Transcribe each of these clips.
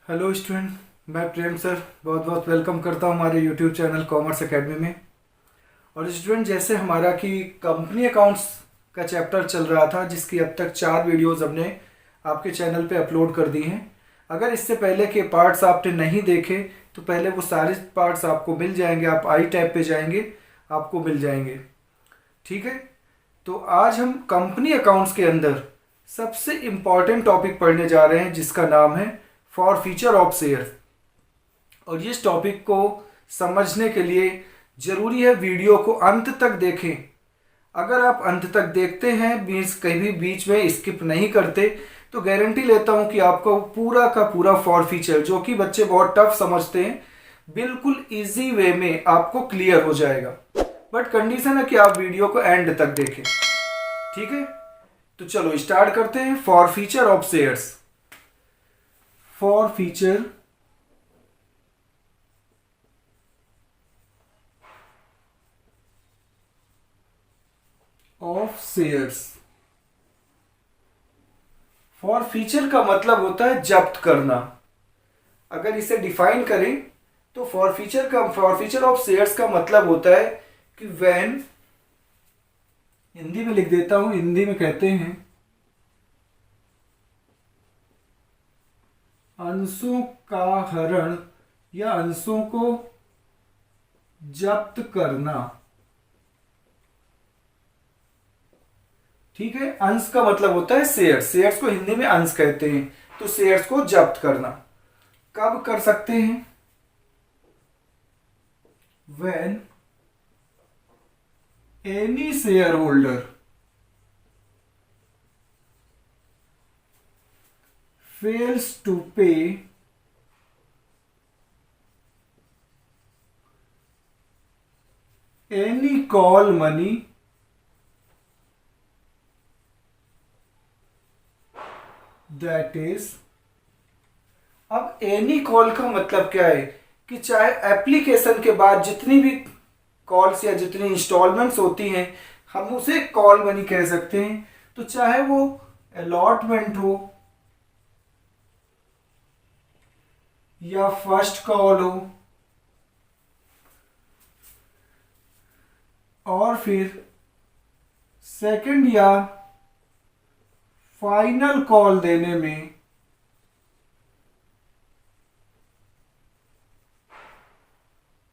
Hello student, मैं प्रेम sir बहुत बहुत वेलकम करता हूँ हमारे यूट्यूब चैनल कॉमर्स एकेडमी में। और स्टूडेंट, जैसे हमारा कि कंपनी अकाउंट्स का चैप्टर चल रहा था, जिसकी अब तक 4 वीडियोस हमने आपके चैनल पे अपलोड कर दी हैं। अगर इससे पहले के पार्ट्स आपने नहीं देखे तो पहले वो सारे पार्ट्स आपको मिल जाएंगे। आप आई टैब पे जाएंगे, आपको मिल जाएंगे। ठीक है, तो आज हम कंपनी अकाउंट्स के अंदर सबसे इम्पॉर्टेंट टॉपिक पढ़ने जा रहे हैं, जिसका नाम है फॉर फीचर ऑफ शेयर। और इस टॉपिक को समझने के लिए ज़रूरी है वीडियो को अंत तक देखें। अगर आप अंत तक देखते हैं, कहीं बीच में स्किप नहीं करते, तो गारंटी लेता हूं कि आपको पूरा का पूरा फॉर फीचर, जो कि बच्चे बहुत टफ समझते हैं, बिल्कुल इजी वे में आपको क्लियर हो जाएगा। बट कंडीशन है कि आप वीडियो को एंड तक देखें। ठीक है, तो चलो स्टार्ट करते हैं। For feature of shares. For feature of shares. For feature का मतलब होता है जब्त करना। अगर इसे डिफाइन करें तो फॉर फीचर ऑफ शेयर्स का मतलब होता है कि व्हेन, हिंदी में लिख देता हूं, हिंदी में कहते हैं अंशों का हरण या अंशों को जब्त करना। ठीक है, अंश का मतलब होता है शेयर्स। शेयर्स को हिंदी में अंश कहते हैं। तो शेयर्स को जब्त करना कब कर सकते हैं? When any shareholder fails to pay any call money that is. अब एनी कॉल का मतलब क्या है कि चाहे एप्लीकेशन के बाद जितनी भी कॉल्स या जितनी इंस्टॉलमेंट्स होती हैं, हम उसे कॉल मनी कह सकते हैं। तो चाहे वो अलॉटमेंट हो या फर्स्ट कॉल हो और फिर सेकंड या फाइनल कॉल देने में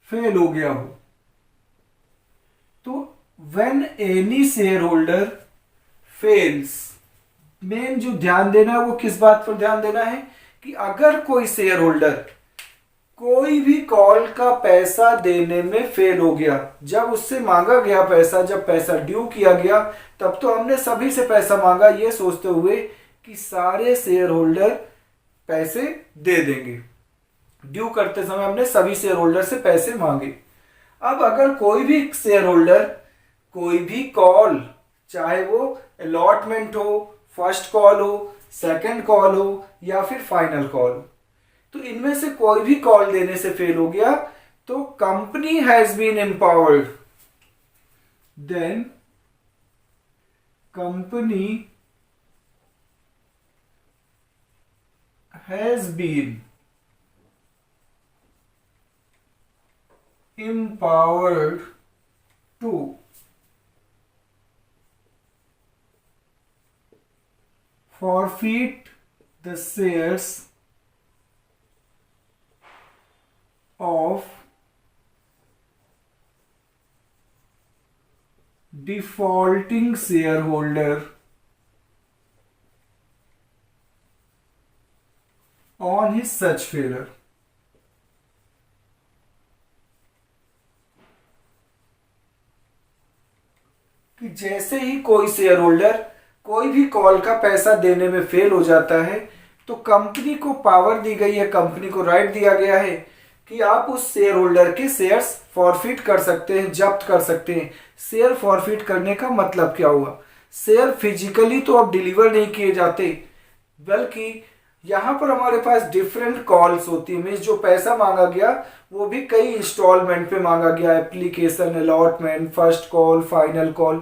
फेल हो गया हो, तो when any shareholder fails, main जो ध्यान देना है वो किस बात पर ध्यान देना है कि अगर कोई शेयर होल्डर कोई भी कॉल का पैसा देने में फेल हो गया, जब उससे मांगा गया पैसा, जब पैसा ड्यू किया गया, तब तो हमने सभी से पैसा मांगा ये सोचते हुए कि सारे शेयर होल्डर पैसे दे देंगे। ड्यू करते समय हमने सभी शेयर होल्डर से पैसे मांगे। अब अगर कोई भी शेयर होल्डर कोई भी कॉल, चाहे वो अलॉटमेंट हो, फर्स्ट कॉल हो, सेकंड कॉल हो या फिर फाइनल कॉल, तो इनमें से कोई भी कॉल देने से फेल हो गया, तो company has been empowered, then company has been empowered to forfeit the shares of defaulting shareholder on his such failure। कि जैसे ही कोई शेयर होल्डर कोई भी कॉल का पैसा देने में फेल हो जाता है, तो कंपनी को पावर दी गई है, कंपनी को राइट दिया गया है कि आप उस शेयर होल्डर के शेयर्स फॉरफिट कर सकते हैं, जब्त कर सकते हैं। शेयर फॉरफिट करने का मतलब क्या हुआ? शेयर फिजिकली तो अब डिलीवर नहीं किए जाते, बल्कि यहाँ पर हमारे पास डिफरेंट कॉल्स होती है। जो पैसा मांगा गया वो भी कई इंस्टॉलमेंट पे मांगा गया, application, allotment, first call, final call.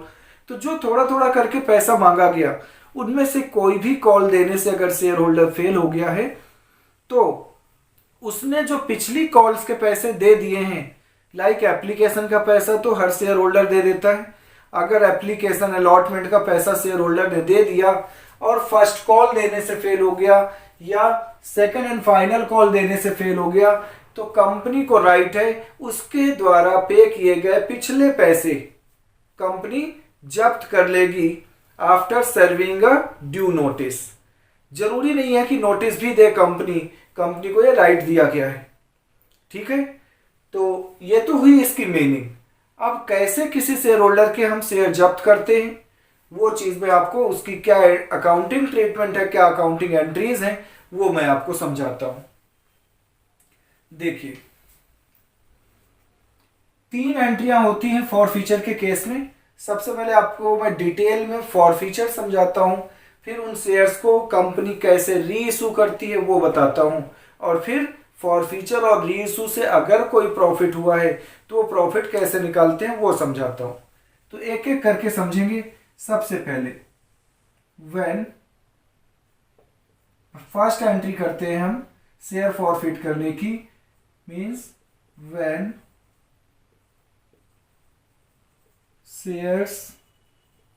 तो जो थोड़ा थोड़ा करके पैसा मांगा गया, उनमें से कोई भी कॉल देने से अगर शेयर होल्डर फेल हो गया है, तो उसने जो पिछली कॉल्स के पैसे दे दिए हैं, लाइक एप्लीकेशन का पैसा तो हर शेयर होल्डर दे देता है, अगर एप्लीकेशन अलॉटमेंट का पैसा शेयर होल्डर ने दे दिया और फर्स्ट कॉल देने से फेल हो गया या सेकंड एंड फाइनल कॉल देने से फेल हो गया, तो कंपनी को राइट है उसके द्वारा पे किए गए पिछले पैसे कंपनी जब्त कर लेगी आफ्टर सर्विंग अ ड्यू नोटिस। जरूरी नहीं है कि नोटिस भी दे कंपनी, कंपनी को ये राइट दिया गया है। ठीक है, तो ये तो हुई इसकी मीनिंग। अब कैसे किसी शेयर होल्डर के हम शेयर जब्त करते हैं, वो चीज में आपको उसकी क्या अकाउंटिंग ट्रीटमेंट है, क्या अकाउंटिंग एंट्रीज हैं, वो मैं आपको समझाता हूं। देखिए, 3 एंट्रियां होती हैं फॉरफीचर के केस में। सबसे पहले आपको मैं डिटेल में फॉरफीचर समझाता हूं, फिर उन शेयर्स को कंपनी कैसे री इशू करती है वो बताता हूं, और फिर फॉरफीचर और री इशू से अगर कोई प्रॉफिट हुआ है तो वो प्रॉफिट कैसे निकालते हैं वो समझाता हूं। तो एक एक करके समझेंगे। सबसे पहले व्हेन फर्स्ट एंट्री करते हैं हम शेयर फॉरफिट करने की, means when shares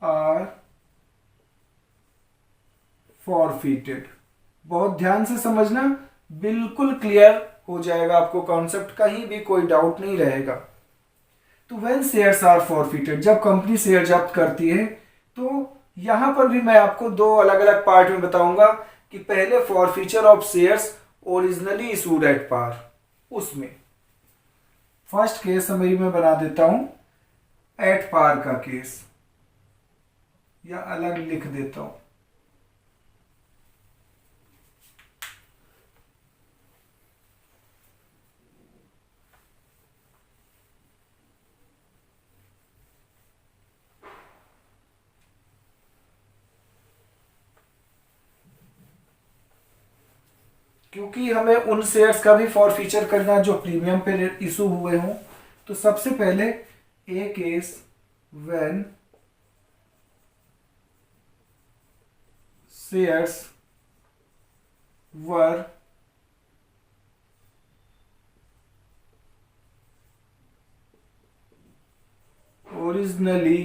are forfeited. बहुत ध्यान से समझना, बिल्कुल क्लियर हो जाएगा आपको कॉन्सेप्ट, कहीं भी कोई डाउट नहीं रहेगा। तो व्हेन शेयर्स आर फॉरफिटेड, जब कंपनी शेयर जब्त करती है, तो यहां पर भी मैं आपको 2 अलग अलग पार्ट में बताऊंगा कि पहले forfeiture of shares originally issued at par, उसमें फर्स्ट केस समरी में बना देता हूं एट पार का केस, या अलग लिख देता हूं। क्योंकि हमें उन शेयर्स का भी फॉरफीचर करना जो प्रीमियम पे इशू हुए हों, तो सबसे पहले a case when shares were originally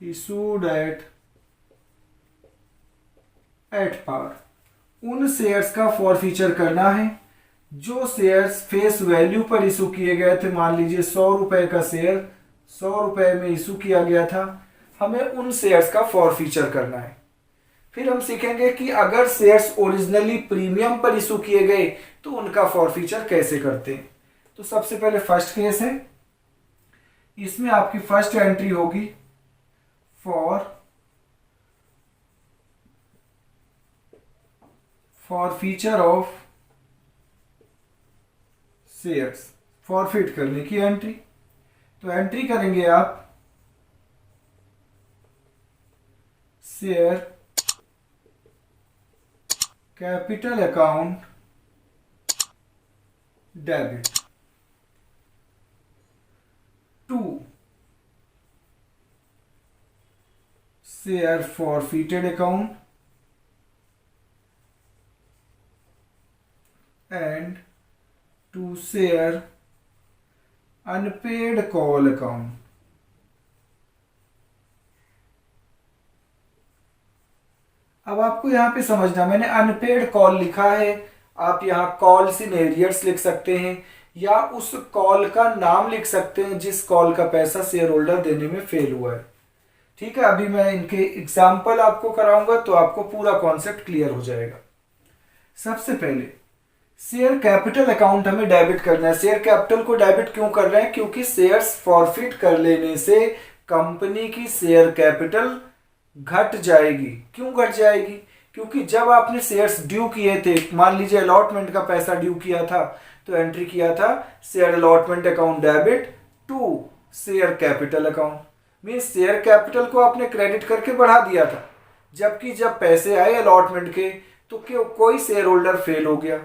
issued at par. उन शेयर्स का फॉरफीचर करना है जो शेयर्स फेस वैल्यू पर इशू किए गए थे। मान लीजिए 100 रुपए का शेयर 100 रुपए में इशू किया गया था, हमें उन शेयर्स का फॉरफीचर करना है। फिर हम सीखेंगे कि अगर शेयर्स ओरिजिनली प्रीमियम पर इशू किए गए तो उनका फॉरफीचर कैसे करते हैं। तो सबसे पहले फर्स्ट केस है, इसमें आपकी फर्स्ट एंट्री होगी फॉरफीचर ऑफ शेयर्स, फॉरफिट करने की एंट्री। तो एंट्री करेंगे आप share capital account debit to share forfeited account and to share unpaid call account। अब आपको यहां पे समझना, मैंने अनपेड कॉल लिखा है, आप यहां कॉल्स इन एरियर्स लिख सकते हैं या उस कॉल का नाम लिख सकते हैं जिस कॉल का पैसा शेयर होल्डर देने में फेल हुआ है। ठीक है, अभी मैं इनके एग्जाम्पल आपको कराऊंगा तो आपको पूरा कॉन्सेप्ट क्लियर हो जाएगा। सबसे पहले शेयर कैपिटल अकाउंट हमें डेबिट करना है। शेयर कैपिटल को डेबिट क्यों कर रहे हैं? क्योंकि शेयर्स फॉरफिट कर लेने से कंपनी की शेयर कैपिटल घट जाएगी। क्यों घट जाएगी? क्योंकि जब आपने शेयर्स ड्यू किए थे, मान लीजिए अलॉटमेंट का पैसा ड्यू किया था, तो एंट्री किया था share allotment account debit to share capital account, means share capital को आपने क्रेडिट करके बढ़ा दिया था, जबकि जब पैसे आए अलॉटमेंट के तो कोई शेयर होल्डर फेल हो गया,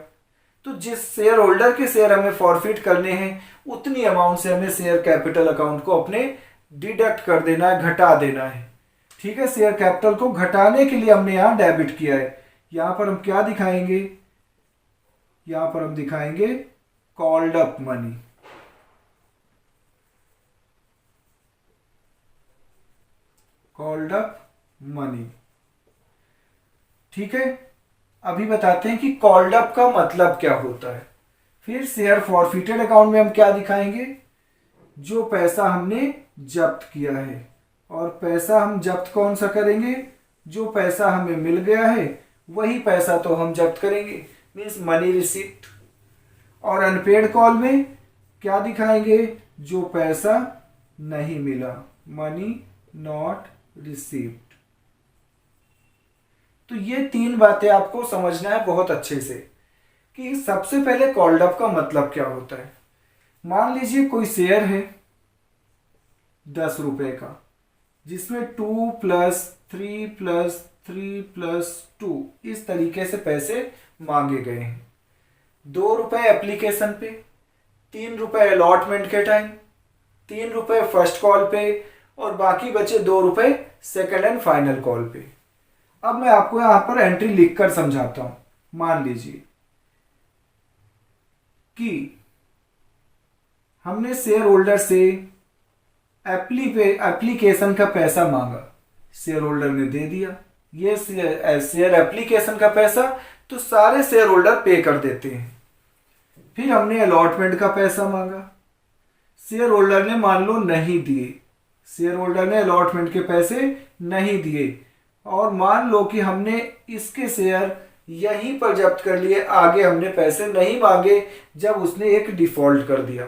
तो जिस शेयर होल्डर के शेयर हमें फॉरफिट करने हैं उतनी अमाउंट से हमें शेयर कैपिटल अकाउंट को अपने डिडक्ट कर देना है, घटा देना है। ठीक है, शेयर कैपिटल को घटाने के लिए हमने यहां डेबिट किया है। यहाँ पर हम क्या दिखाएंगे, यहाँ पर हम दिखाएंगे called up money. Called up money, ठीक है। अभी बताते हैं कि कॉल्ड अप का मतलब क्या होता है। फिर शेयर फॉरफिटेड अकाउंट में हम क्या दिखाएंगे, जो पैसा हमने जब्त किया है। और पैसा हम जब्त कौन सा करेंगे, जो पैसा हमें मिल गया है वही पैसा तो हम जब्त करेंगे, मीन्स मनी रिसीप्ट। और अनपेड कॉल में क्या दिखाएंगे, जो पैसा नहीं मिला, मनी नॉट रिसीव्ड। तो ये 3 बातें आपको समझना है बहुत अच्छे से कि सबसे पहले कॉल्ड अप का मतलब क्या होता है। मान लीजिए कोई शेयर है 10 रुपए का, जिसमें 2 + 3 + 3 + 2 इस तरीके से पैसे मांगे गए हैं। 2 रुपए एप्लीकेशन पे, 3 रुपए अलॉटमेंट के टाइम, 3 रुपए फर्स्ट कॉल पे और बाकी बचे 2 रुपए सेकंड एंड फाइनल कॉल पे। अब मैं आपको यहां पर एंट्री लिखकर समझाता हूं। मान लीजिए कि हमने शेयर होल्डर से एप्लीकेशन का पैसा मांगा, शेयर होल्डर ने दे दिया। ये शेयर एप्लीकेशन का पैसा तो सारे शेयर होल्डर पे कर देते हैं। फिर हमने अलॉटमेंट का पैसा मांगा, शेयर होल्डर ने मान लो नहीं दिए, शेयर होल्डर ने अलॉटमेंट के पैसे नहीं दिए। और मान लो कि हमने इसके शेयर यहीं पर जब्त कर लिए, आगे हमने पैसे नहीं मांगे जब उसने एक डिफॉल्ट कर दिया।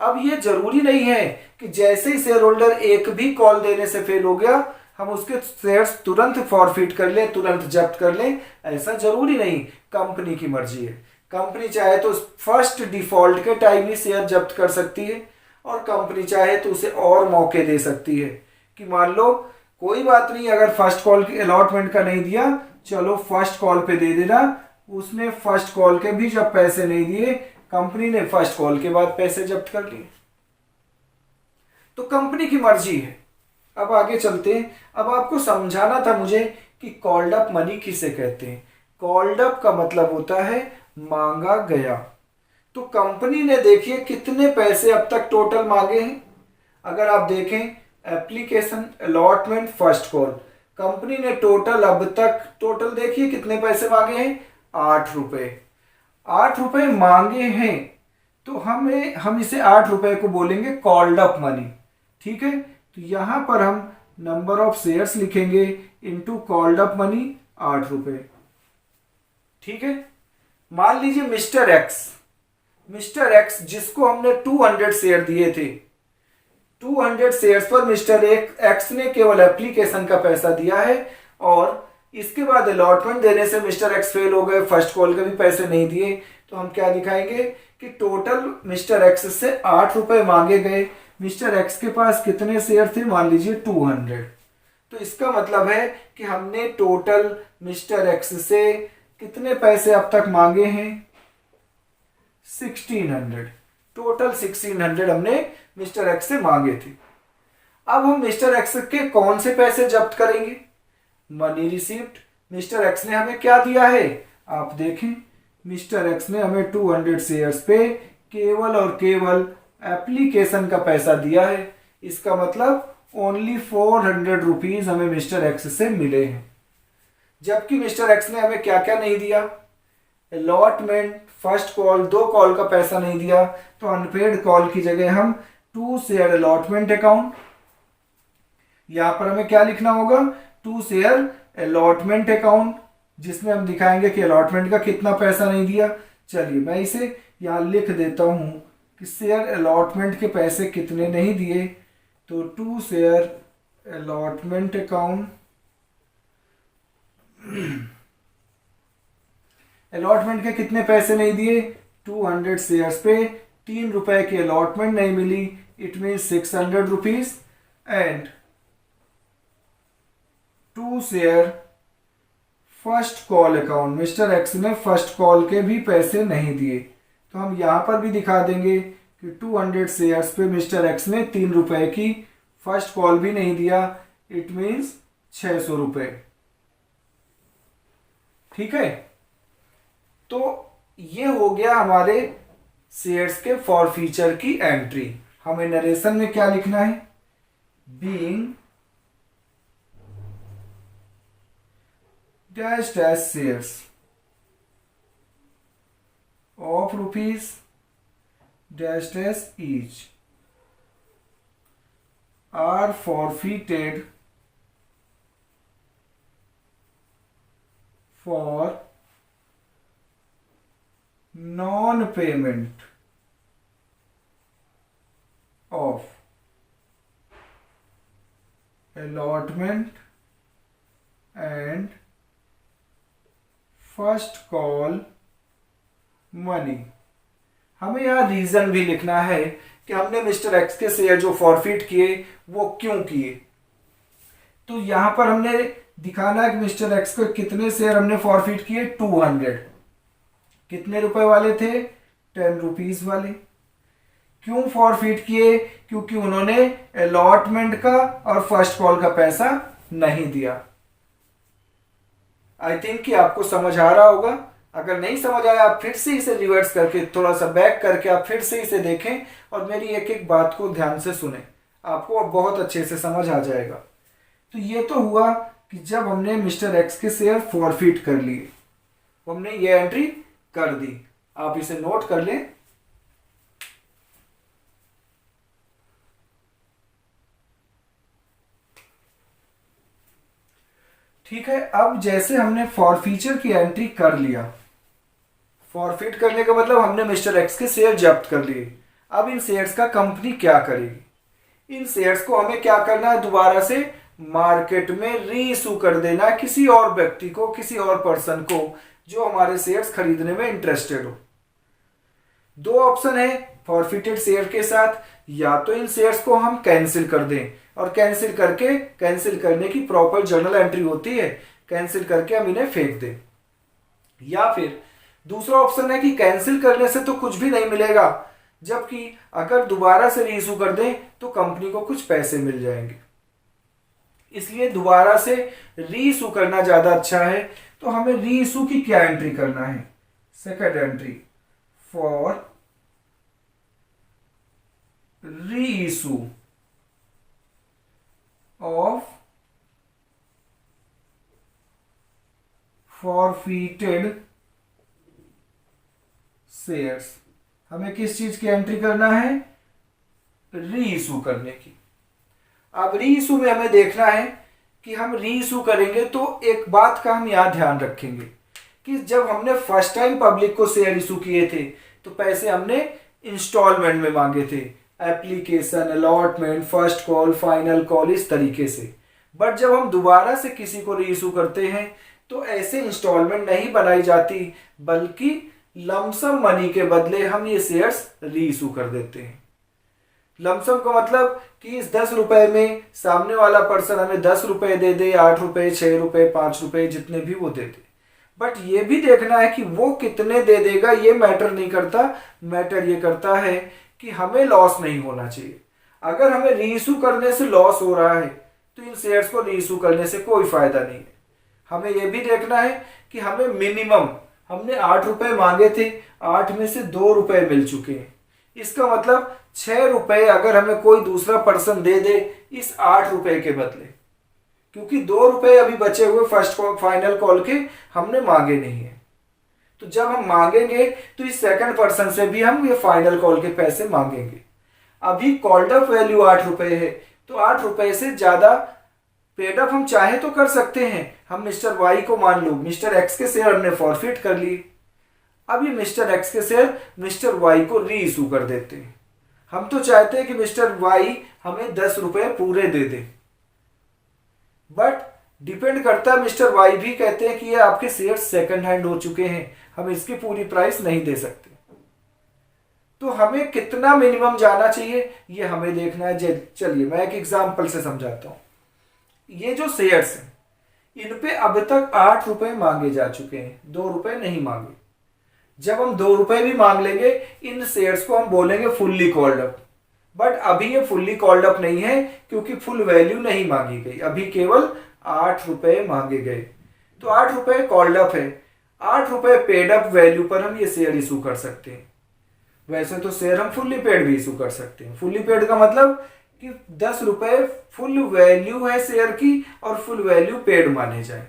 अब ये जरूरी नहीं है कि जैसे ही शेयर होल्डर एक भी कॉल देने से फेल हो गया हम उसके शेयर्स तुरंत फॉरफिट कर ले, तुरंत जब्त कर ले, ऐसा जरूरी नहीं। कंपनी की मर्जी है, कंपनी चाहे तो फर्स्ट डिफॉल्ट के टाइम ही शेयर जब्त कर सकती है और कंपनी चाहे तो उसे और मौके दे सकती है कि मान लो कोई बात नहीं, अगर फर्स्ट कॉल के अलॉटमेंट का नहीं दिया, चलो फर्स्ट कॉल पे दे देना। उसने फर्स्ट कॉल के भी जब पैसे नहीं दिए, कंपनी ने फर्स्ट कॉल के बाद पैसे जब्त कर लिए। तो कंपनी की मर्जी है। अब आगे चलते हैं। अब आपको समझाना था मुझे कि कॉल्ड अप मनी किसे कहते हैं। कॉल्ड अप का मतलब होता है मांगा गया। तो कंपनी ने देखिए कितने पैसे अब तक टोटल मांगे हैं। अगर आप देखें application allotment first call, company ने टोटल अब तक टोटल देखिए कितने पैसे मांगे हैं, 8 रुपए। 8 रुपए मांगे हैं तो हम इसे 8 रुपए को बोलेंगे कॉल्ड अप मनी, ठीक है। तो यहां पर हम नंबर ऑफ शेयर्स लिखेंगे इनटू कॉल्ड अप मनी 8 रुपए, ठीक है। मान लीजिए मिस्टर एक्स जिसको हमने 200 शेयर दिए थे, 200 शेयर्स पर मिस्टर एक्स ने केवल एप्लीकेशन का पैसा दिया है और इसके बाद अलॉटमेंट देने से मिस्टर एक्स फेल हो गए, फर्स्ट कॉल के भी पैसे नहीं दिए। तो हम क्या दिखाएंगे कि टोटल मिस्टर एक्स से 8 रुपए मांगे गए। मिस्टर एक्स के पास कितने शेयर थे, मान लीजिए 200। तो इसका मतलब है कि हमने टोटल मिस्टर एक्स से कितने पैसे अब तक मांगे हैं, 1600। टोटल 1600 हमने मिस्टर एक्स से मांगे थे। अब हम मिस्टर एक्स के कौन से पैसे जब्त करेंगे, मनी रिसीव्ड। मिस्टर एक्स ने हमें क्या दिया है, आप देखें मिस्टर एक्स ने हमें 200 शेयर्स पे केवल और केवल एप्लीकेशन का पैसा दिया है। इसका मतलब ओनली 400 रुपीज हमें मिस्टर एक्स से मिले हैं। जबकि मिस्टर एक्स ने हमें क्या क्या नहीं दिया, अलॉटमेंट, फर्स्ट कॉल, 2 कॉल का पैसा नहीं दिया। तो अनपेड कॉल की जगह हम 2 शेयर अलॉटमेंट अकाउंट, यहां पर हमें क्या लिखना होगा, 2 शेयर अलॉटमेंट अकाउंट, जिसमें हम दिखाएंगे कि अलॉटमेंट का कितना पैसा नहीं दिया। चलिए मैं इसे यहां लिख देता हूं कि शेयर अलॉटमेंट के पैसे कितने नहीं दिए। तो 2 शेयर अलॉटमेंट अकाउंट, अलॉटमेंट के कितने पैसे नहीं दिए, 200 शेयर्स पे 3 रुपए की अलॉटमेंट नहीं मिली, it mean 600 rupees. And 2 share first call account, mister X ने फर्स्ट कॉल के भी पैसे नहीं दिए। तो हम यहां पर भी दिखा देंगे कि 200 शेयर्स पे मिस्टर एक्स ने 3 रुपए की फर्स्ट कॉल भी नहीं दिया, इट मीन्स 600 रुपए, ठीक है, तो ये हो गया हमारे शेयर्स के फॉर फीचर की एंट्री। हमें नरेशन में क्या लिखना है, being dash dash shares of rupees dash dash each are forfeited for non-payment of allotment and first call money। हमें यहाँ रीजन भी लिखना है कि हमने मिस्टर एक्स के शेयर जो फॉरफिट किए वो क्यों किए। तो यहां पर हमने दिखाना है कि मिस्टर एक्स को कितने शेयर हमने फॉरफिट किए, 200। कितने रुपए वाले थे, 10 रुपीज वाले। क्यों फॉरफिट किए, क्योंकि उन्होंने अलॉटमेंट का और फर्स्ट कॉल का पैसा नहीं दिया। आई थिंक कि आपको समझ आ रहा होगा। अगर नहीं समझ आया आप फिर से इसे रिवर्स करके थोड़ा सा बैक करके आप फिर से इसे देखें और मेरी एक एक बात को ध्यान से सुने, आपको अब बहुत अच्छे से समझ आ जाएगा। तो ये तो हुआ कि जब हमने मिस्टर एक्स के शेयर फॉरफिट कर लिए, हमने ये एंट्री कर दी। आप इसे नोट कर लें। ठीक है, अब जैसे हमने फॉरफीचर की एंट्री कर लिया, फॉरफिट करने का मतलब हमने मिस्टर एक्स के शेयर जब्त कर लिए। अब इन शेयर्स का कंपनी क्या करेगी, इन शेयर्स को हमें क्या करना है, दोबारा से मार्केट में री इशू कर देना किसी और व्यक्ति को, किसी और पर्सन को जो हमारे शेयर्स खरीदने में इंटरेस्टेड हो। दो ऑप्शन है फॉरफिटेड शेयर के साथ, या तो इन शेयर्स को हम कैंसिल कर दें और कैंसिल करने की प्रॉपर जर्नल एंट्री होती है, कैंसिल करके हम इन्हें फेंक दें। या फिर दूसरा ऑप्शन है कि कैंसिल करने से तो कुछ भी नहीं मिलेगा, जबकि अगर दोबारा से री इशू कर दें तो कंपनी को कुछ पैसे मिल जाएंगे। इसलिए दोबारा से री इशू करना ज्यादा अच्छा है। तो हमें री इशू की क्या एंट्री करना है, सेकंड एंट्री फॉर री इशू ऑफ फॉरफिटेड शेयर्स। हमें किस चीज की एंट्री करना है, री इशू करने की। अब री इशू में हमें देखना है कि हम री इशू करेंगे तो एक बात का हम यहां ध्यान रखेंगे कि जब हमने फर्स्ट टाइम पब्लिक को शेयर इशू किए थे तो पैसे हमने इंस्टॉलमेंट में मांगे थे, application, allotment, first call, final call, इस तरीके से। बट जब हम दोबारा से किसी को री इशू करते हैं तो ऐसे इंस्टॉलमेंट नहीं बनाई जाती, बल्कि लमसम मनी के बदले हम ये शेयर्स री इशू कर देते हैं। लमसम का मतलब कि इस 10 रुपए में सामने वाला पर्सन हमें 10 रुपए दे दे, 8 रुपए, 6 रुपए, 5 रुपए, जितने भी वो दे दे। बट ये भी देखना है कि वो कितने दे देगा, ये मैटर नहीं करता। मैटर ये करता है कि हमें लॉस नहीं होना चाहिए। अगर हमें री इशू करने से लॉस हो रहा है तो इन शेयर्स को री इशू करने से कोई फायदा नहीं है। हमें यह भी देखना है कि हमें मिनिमम, हमने 8 रुपए मांगे थे, 8 में से 2 रुपए मिल चुके हैं। इसका मतलब 6 रुपए अगर हमें कोई दूसरा पर्सन दे दे इस 8 रुपए के बदले, क्योंकि 2 रुपए अभी बचे हुए फर्स्ट कॉल फाइनल कॉल के हमने मांगे नहीं है। तो जब हम मांगेंगे तो इस सेकंड पर्सन से भी हम ये फाइनल कॉल के पैसे मांगेंगे। अभी कॉल्ड अप वैल्यू 8 रुपए है, तो 8 रुपए से ज्यादा पेड अप हम चाहे तो कर सकते हैं। हम मिस्टर वाई को, मान लो मिस्टर एक्स के शेयर हमने फॉरफिट कर लिए, अब ये मिस्टर एक्स के शेयर मिस्टर वाई को री इशू कर देते हैं। हम तो चाहते हैं कि मिस्टर वाई हमें 10 रुपए पूरे दे दे, बट डिपेंड करता है, मिस्टर वाई भी कहते हैं कि ये आपके शेयर सेकंड हैंड हो चुके हैं, हम इसकी पूरी प्राइस नहीं दे सकते। तो हमें कितना मिनिमम जाना चाहिए ये हमें देखना है। चलिए मैं एक एग्जांपल से समझाता हूं। ये जो शेयर्स हैं इन पे अब तक 8 रुपए मांगे जा चुके हैं, 2 रुपए नहीं मांगे। जब हम 2 रुपए भी मांग लेंगे इन शेयर्स को हम बोलेंगे फुल्ली कॉल्ड अप। बट अभी ये फुल्ली कॉल्ड अप नहीं है, क्योंकि फुल वैल्यू नहीं मांगी गई, अभी केवल 8 रुपए मांगे गए। तो 8 रुपए कॉल्ड अप है, ₹8 पेड अप वैल्यू पर हम ये शेयर इशू कर सकते हैं। वैसे तो शेयर हम फुल्ली पेड भी इशू कर सकते हैं। फुल्ली पेड का मतलब कि ₹10 फुल वैल्यू है शेयर की और फुल वैल्यू पेड माने जाए।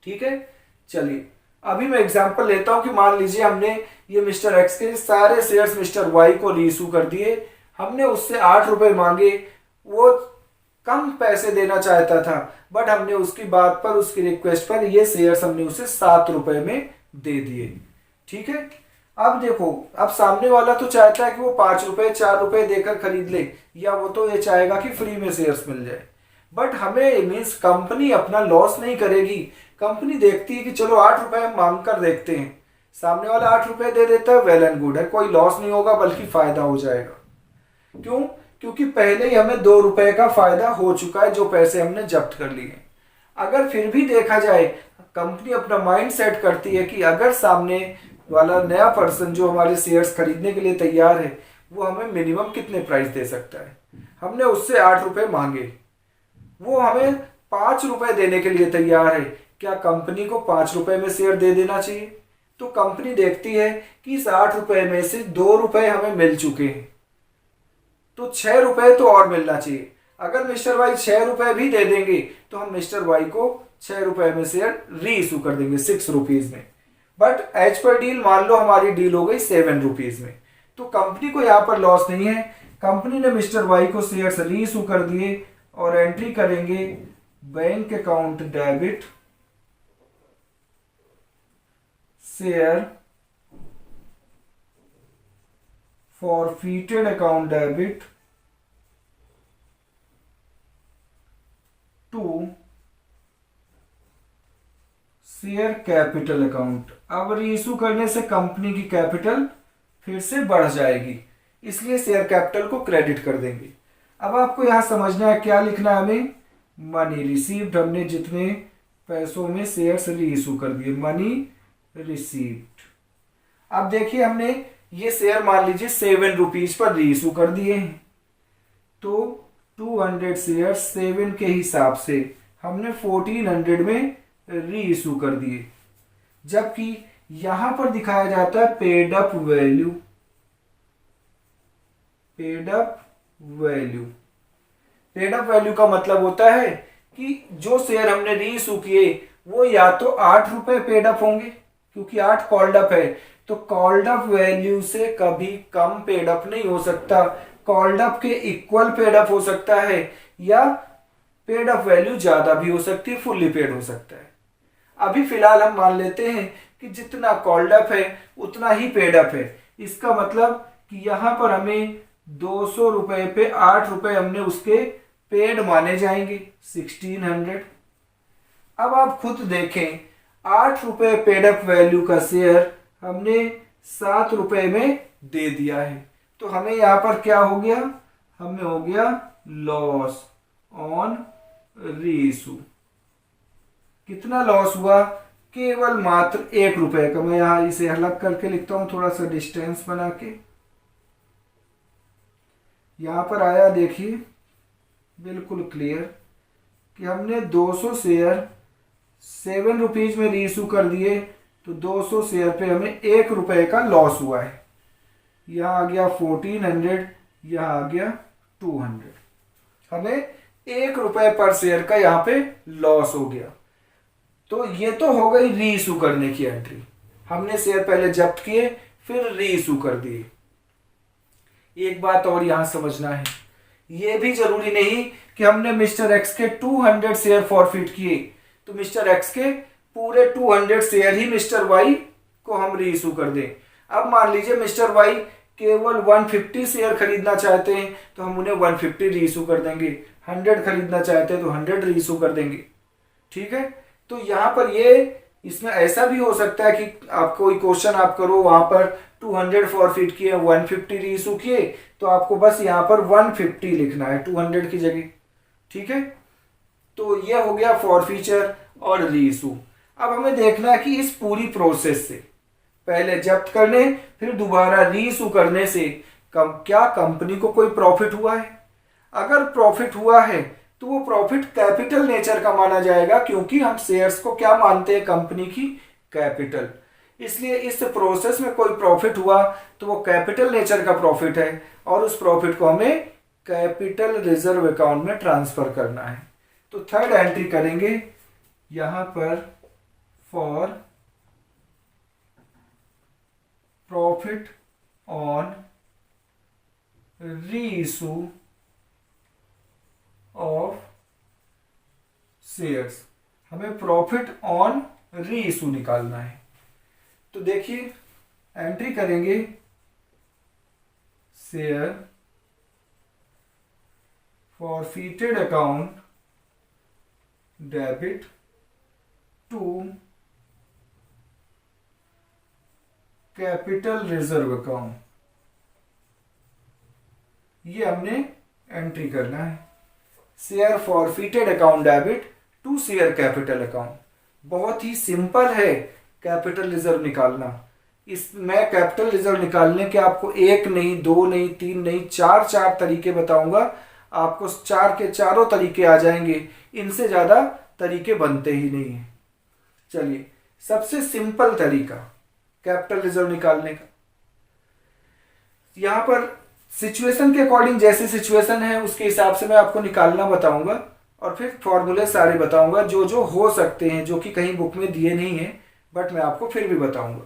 ठीक है, चलिए अभी मैं एग्जांपल लेता हूं कि मान लीजिए हमने ये मिस्टर एक्स के सारे शेयर्स मिस्टर वाई को रीइशू कर दिए। हमने उससे ₹8 मांगे, वो कम पैसे देना चाहता था, बट हमने उसकी बात पर, उसकी रिक्वेस्ट पर ये शेयर्स हमने उसे ₹7 में दे दिए। ठीक है, अब देखो, अब सामने वाला तो चाहता है कि वो ₹5 ₹4 देकर खरीद ले, या वो तो ये चाहेगा कि फ्री में शेयर्स मिल जाए। बट हमें मीन्स कंपनी अपना लॉस नहीं करेगी। कंपनी देखती है कि चलो ₹8 हम मांग कर देखते हैं, सामने वाला ₹8 दे देता है, वेल एंड गुड है, कोई लॉस नहीं होगा बल्कि फायदा हो जाएगा। क्यों? क्योंकि पहले ही हमें ₹2 का फायदा हो चुका है जो पैसे हमने जब्त कर लिए। अगर फिर भी देखा जाए, कंपनी अपना माइंड सेट करती है कि अगर सामने वाला नया पर्सन जो हमारे शेयर्स खरीदने के लिए तैयार है, वो हमें मिनिमम कितने प्राइस दे सकता है। हमने उससे ₹8 मांगे, वो हमें ₹5 देने के लिए तैयार है। क्या कंपनी को ₹5 में शेयर दे देना चाहिए? तो कंपनी देखती है कि इस ₹8 में से ₹2 हमें मिल चुके हैं, तो ₹6 तो और मिलना चाहिए। अगर मिस्टर वाई ₹6 भी दे देंगे तो हम मिस्टर वाई को ₹6 में शेयर री इशू कर देंगे ₹6 में। बट एज पर डील मान लो हमारी डील हो गई ₹7 में, तो कंपनी को यहाँ पर लॉस नहीं है। कंपनी ने मिस्टर वाई को शेयर्स री इशू कर दिए और एंट्री करेंगे bank account debit share forfeited account debit to share capital account. अब रीइशू करने से कंपनी की कैपिटल फिर से बढ़ जाएगी, इसलिए शेयर कैपिटल को क्रेडिट कर देंगे। अब आपको यहां समझना है क्या लिखना है हमें, मनी रिसीव्ड, हमने जितने पैसों में शेयर्स रीइशू कर दिए, मनी रिसीव्ड। अब देखिए हमने ये शेयर मान लीजिए ₹7 पर रीइशू कर दिए हैं, तो 200 शेयर 7 के हिसाब से हमने 1400 में री इशू कर दिए। जबकि यहां पर दिखाया जाता है paid up value. Paid up value, paid up value का मतलब होता है कि जो शेयर हमने री इशू किए वो या तो ₹8 पेड अप होंगे, क्योंकि 8 कॉल्ड अप है, तो कॉल्ड अप वैल्यू से कभी कम पेड अप नहीं हो सकता। कॉल्ड अप के इक्वल पेड अप हो सकता है, या पेड अप वैल्यू ज्यादा भी हो सकती है, फुल्ली पेड हो सकता है। अभी फिलहाल हम मान लेते हैं कि जितना कॉल्ड अप है उतना ही पेड अप है। इसका मतलब कि यहां पर हमें ₹200 पे ₹8 हमने उसके पेड माने जाएंगे, 1600। अब आप खुद देखें, ₹8 पेड अप वैल्यू का शेयर हमने ₹7 में दे दिया है, तो हमें यहां पर क्या हो गया, हमें हो गया लॉस ऑन रीइशू। कितना लॉस हुआ, केवल मात्र ₹1 का। मैं यहां इसे अलग करके लिखता हूं, थोड़ा सा डिस्टेंस बना के। यहां पर आया, देखिए बिल्कुल क्लियर कि हमने 200 शेयर ₹7 में रीइशू कर दिए, तो 200 शेयर पे हमें ₹1 का लॉस हुआ है। यहां आ गया 1400, यहां आ गया 200, हमें ₹1 पर शेयर का यहां पे लॉस हो गया। तो ये तो हो गई री इशू करने की एंट्री। हमने शेयर पहले जब्त किए फिर री इशू कर दिए। एक बात और यहां समझना है, ये भी जरूरी नहीं कि हमने मिस्टर एक्स के 200 शेयर फॉरफिट किए तो मिस्टर एक्स के पूरे 200 शेयर ही मिस्टर वाई को हम री इशू कर दें। अब मान लीजिए मिस्टर वाई केवल 150 शेयर खरीदना चाहते हैं तो हम उन्हें 150 री इशू कर देंगे, 100 खरीदना चाहते हैं तो 100 री इशू कर देंगे। ठीक है, तो यहां पर ये इसमें ऐसा भी हो सकता है कि आप कोई क्वेश्चन आप करो, वहां पर 200 फॉरफिट किए, 150 री इशू किए, तो आपको बस यहां पर 150 लिखना है 200 की जगह। ठीक है, तो ये हो गया फॉरफीचर और री इशू। अब हमें देखना है कि इस पूरी प्रोसेस से, पहले जब्त करने फिर दोबारा री इशू करने से क्या कंपनी को कोई प्रॉफिट हुआ है। अगर प्रॉफिट हुआ है तो वो प्रॉफिट कैपिटल नेचर का माना जाएगा, क्योंकि हम शेयर्स को क्या मानते हैं, कंपनी की कैपिटल। इसलिए इस प्रोसेस में कोई प्रॉफिट हुआ तो वो कैपिटल नेचर का प्रॉफिट है और उस प्रॉफिट को हमें कैपिटल रिजर्व अकाउंट में ट्रांसफर करना है। तो थर्ड एंट्री करेंगे यहां पर, for profit on reissue of shares. हमें प्रॉफिट ऑन रीइशू निकालना है। तो देखिए एंट्री करेंगे share forfeited account debit to capital reserve account, ये हमने एंट्री करना है। Share forfeited account debit to share capital account. बहुत ही सिंपल है कैपिटल रिजर्व निकालना। इसमें कैपिटल रिजर्व निकालने के आपको एक नहीं, दो नहीं, तीन नहीं, चार तरीके बताऊंगा। आपको चार के चारों तरीके आ जाएंगे, इनसे ज्यादा तरीके बनते ही नहीं है। चलिए, सबसे सिंपल तरीका कैपिटल रिजर्व निकालने का, यहां पर सिचुएशन के अकॉर्डिंग, जैसी सिचुएशन है उसके हिसाब से मैं आपको निकालना बताऊंगा और फिर फॉर्मूले सारे बताऊंगा जो जो हो सकते हैं, जो कि कहीं बुक में दिए नहीं है, बट मैं आपको फिर भी बताऊंगा।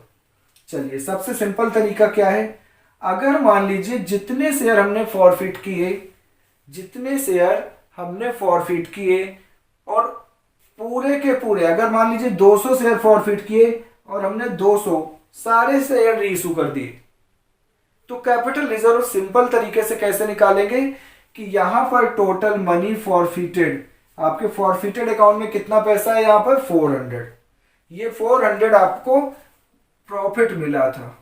चलिए, सबसे सिंपल तरीका क्या है, अगर मान लीजिए जितने शेयर हमने फॉरफिट किए और पूरे के पूरे, अगर मान लीजिए 200 शेयर फॉरफिट किए और हमने 200 सारे शेयर रीइशू कर दिए, तो कैपिटल रिजर्व सिंपल तरीके से कैसे निकालेंगे कि यहां पर टोटल मनी फॉरफिटेड, आपके फॉरफिटेड अकाउंट में कितना पैसा है, यहां पर 400। ये 400 आपको प्रॉफिट मिला था,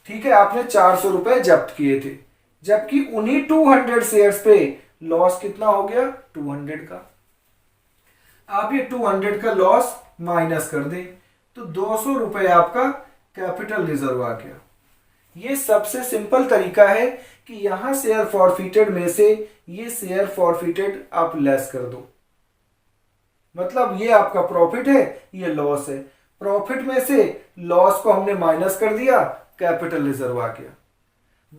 ठीक है, आपने 400 रुपए जब्त किए थे, जबकि उन्हीं 200 शेयर्स पे लॉस कितना हो गया, 200 का। आप ये 200 का लॉस माइनस कर दें तो 200 रुपए आपका कैपिटल रिजर्व आ गया। ये सबसे सिंपल तरीका है कि यहां शेयर फॉरफिटेड में से ये शेयर फॉरफिटेड आप लेस कर दो, मतलब ये आपका प्रॉफिट है, ये लॉस है, प्रॉफिट में से लॉस को हमने माइनस कर दिया, कैपिटल रिजर्व आ गया।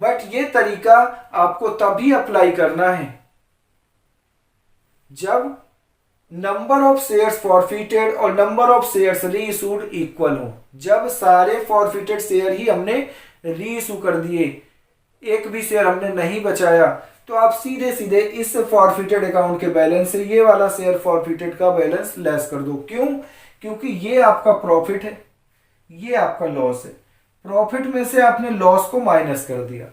बट ये तरीका आपको तभी अप्लाई करना है जब नंबर ऑफ शेयर्स फॉरफिटेड और number of shares reissued equal हो। जब सारे फॉरफिटेड शेयर ही हमने रीइशू कर दिए, एक भी शेयर हमने नहीं बचाया, तो आप सीधे सीधे इस फॉरफिटेड अकाउंट के बैलेंस से ये वाला शेयर फॉरफिटेड का बैलेंस लेस कर दो। क्यों? क्योंकि ये आपका प्रॉफिट है, ये आपका लॉस है, प्रॉफिट में से आपने लॉस को माइनस कर दिया,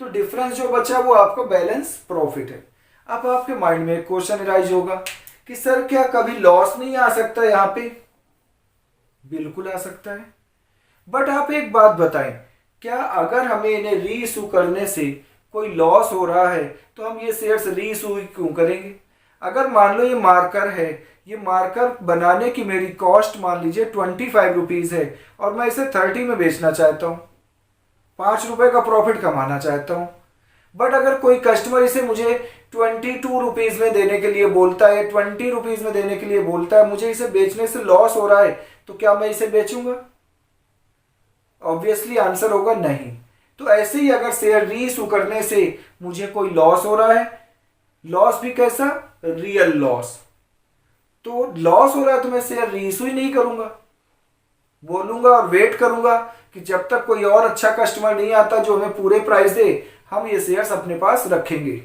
तो डिफरेंस जो बचा वो आपका बैलेंस प्रॉफिट है। अब आपके माइंड में एक क्वेश्चन राइज होगा कि सर क्या कभी लॉस नहीं आ सकता यहां पे? बिल्कुल आ सकता है, बट आप एक बात बताएं, क्या अगर हमें इन्हें रीइशू करने से कोई लॉस हो रहा है तो हम ये शेयर्स रीइशू क्यों करेंगे? अगर मान लो ये मार्कर है, ये मार्कर बनाने की मेरी कॉस्ट मान लीजिए 25 रुपीज है और मैं इसे 30 में बेचना चाहता हूं, 5 रुपए का प्रॉफिट कमाना चाहता हूं, बट अगर कोई कस्टमर इसे मुझे 22 रुपीज में देने के लिए बोलता है, 20 रुपीज में देने के लिए बोलता है, मुझे इसे बेचने से लॉस हो रहा है, तो क्या मैं इसे बेचूंगा? ऑब्वियसली आंसर होगा नहीं। तो ऐसे ही अगर शेयर रीइशू करने से मुझे कोई लॉस हो रहा है, लॉस भी कैसा, रियल लॉस, तो लॉस हो रहा है तो मैं शेयर रीइशू ही नहीं करूंगा, बोलूंगा और वेट करूंगा कि जब तक कोई और अच्छा कस्टमर नहीं आता जो हमें पूरे प्राइस दे, हम ये शेयर्स अपने पास रखेंगे।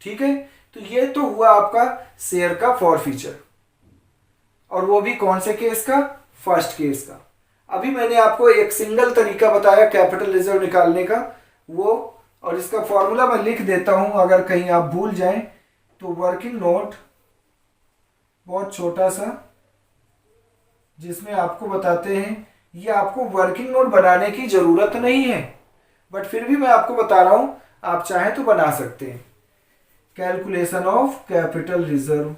ठीक है, तो ये तो हुआ आपका शेयर का फॉरफीचर, और वो भी कौन से केस का, फर्स्ट केस का। अभी मैंने आपको एक सिंगल तरीका बताया कैपिटल रिजर्व निकालने का, वो, और इसका फॉर्मूला मैं लिख देता हूं अगर कहीं आप भूल जाएं तो। वर्किंग नोट बहुत छोटा सा जिसमें आपको बताते हैं, ये आपको वर्किंग नोट बनाने की जरूरत नहीं है, बट फिर भी मैं आपको बता रहा हूं, आप चाहें तो बना सकते हैं। Calculation of capital reserve,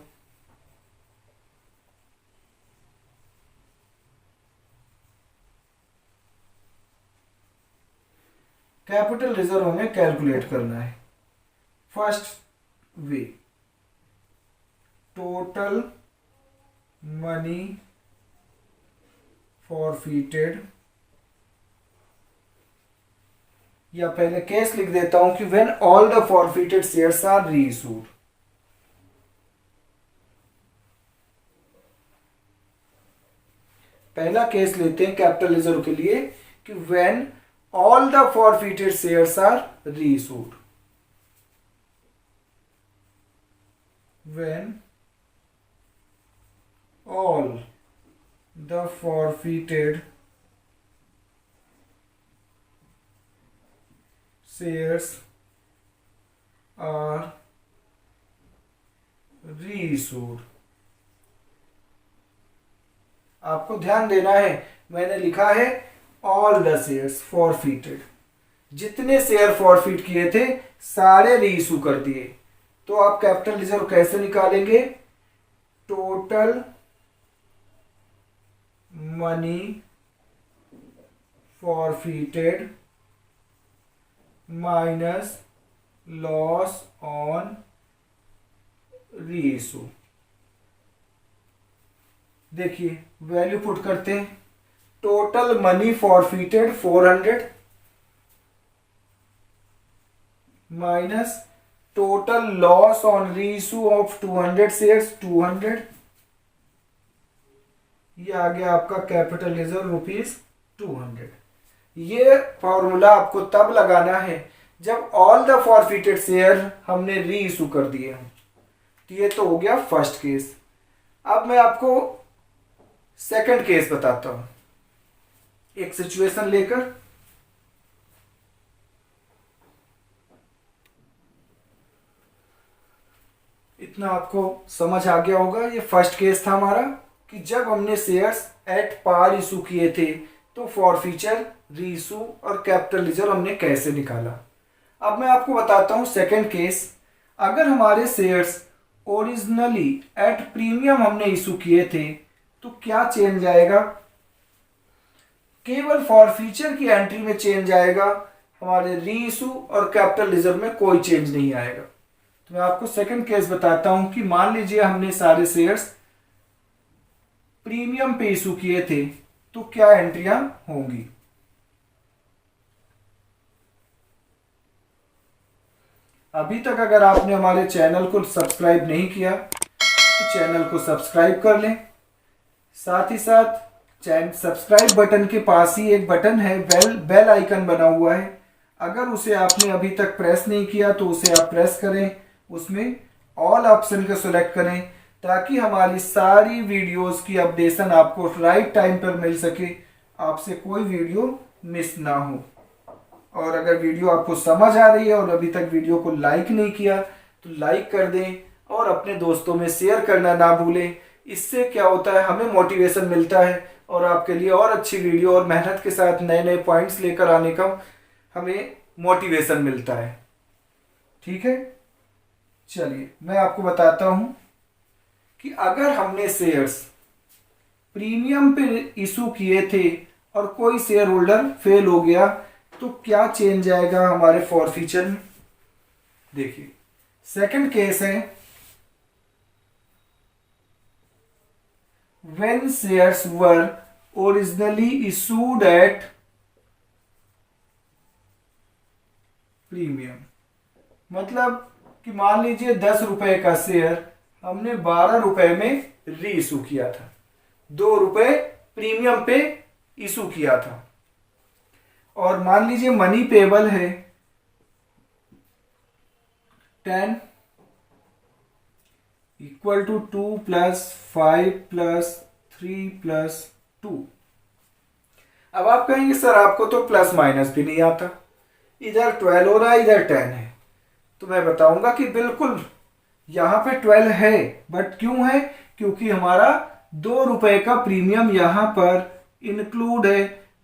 capital reserve हमें कैलकुलेट करना है। First way, total money forfeited, या पहले केस लिख देता हूं कि when all the forfeited shares are reissued. पहला केस लेते हैं कैपिटल रिजर्व के लिए कि when all the forfeited shares are reissued. When all the forfeited shares are reissued. आपको ध्यान देना है, मैंने लिखा है ऑल द शेयर्स फॉरफिटेड, जितने शेयर फॉरफिट किए थे सारे रीइशू कर दिए। तो आप कैपिटल रिजर्व कैसे निकालेंगे? Total money forfeited minus loss on reissue. देखिए वैल्यू पुट करते हैं। Total money forfeited 400 minus total loss on reissue of 200 shares 200। ये आ गया आपका कैपिटल रिजर्व ₹200। ये फॉर्मूला आपको तब लगाना है जब ऑल द फॉरफिटेड शेयर हमने रीइशू कर दिए हैं। तो ये तो हो गया फर्स्ट केस। अब मैं आपको सेकंड केस बताता हूं, एक सिचुएशन लेकर। इतना आपको समझ आ गया होगा। ये फर्स्ट केस था हमारा कि जब हमने शेयर्स एट पार इशू किए थे तो फॉरफीचर, रीइशू और कैपिटल रिजर्व हमने कैसे निकाला। अब मैं आपको बताता हूं सेकंड केस। अगर हमारे शेयर्स ओरिजिनली एट प्रीमियम हमने इशू किए थे तो क्या चेंज आएगा? केवल फॉरफीचर की एंट्री में चेंज आएगा, हमारे रीइशू और कैपिटल रिजर्व में कोई चेंज नहीं आएगा। तो मैं आपको सेकंड केस बताता हूं कि मान लीजिए हमने सारे शेयर्स प्रीमियम पे इशू किए थे तो क्या एंट्रियां होंगी। अभी तक अगर आपने हमारे चैनल को सब्सक्राइब नहीं किया तो चैनल को सब्सक्राइब कर लें। साथ ही साथ चैनल सब्सक्राइब बटन के पास ही एक बटन है, बेल आइकन बना हुआ है। अगर उसे आपने अभी तक प्रेस नहीं किया तो उसे आप प्रेस करें, उसमें ऑल ऑप्शन को सिलेक्ट करें ताकि हमारी सारी वीडियोस की अपडेशन आपको राइट टाइम पर मिल सके, आपसे कोई वीडियो मिस ना हो। और अगर वीडियो आपको समझ आ रही है और अभी तक वीडियो को लाइक नहीं किया तो लाइक कर दें और अपने दोस्तों में शेयर करना ना भूलें। इससे क्या होता है, हमें मोटिवेशन मिलता है और आपके लिए और अच्छी वीडियो और मेहनत के साथ नए नए पॉइंट्स लेकर आने का हमें मोटिवेशन मिलता है। ठीक है, चलिए मैं आपको बताता हूं कि अगर हमने शेयर्स प्रीमियम पे इशू किए थे और कोई शेयर होल्डर फेल हो गया तो क्या चेंज आएगा हमारे फॉरफीचर में। देखिए सेकंड केस है, when shares were originally issued at premium. मतलब कि मान लीजिए 10 रुपए का शेयर हमने 12 रुपए में री इशू किया था, 2 रुपए प्रीमियम पे इशू किया था। और मान लीजिए मनी पेबल है 10 equal to 2 plus 5 plus 3 plus 2। अब आप कहेंगे सर आपको तो प्लस माइनस भी नहीं आता, इधर 12 हो रहा है इधर 10 है। तो मैं बताऊंगा कि बिल्कुल यहां पे 12 है, बट क्यों है? क्योंकि हमारा 2 रुपए का प्रीमियम यहां पर इंक्लूड है।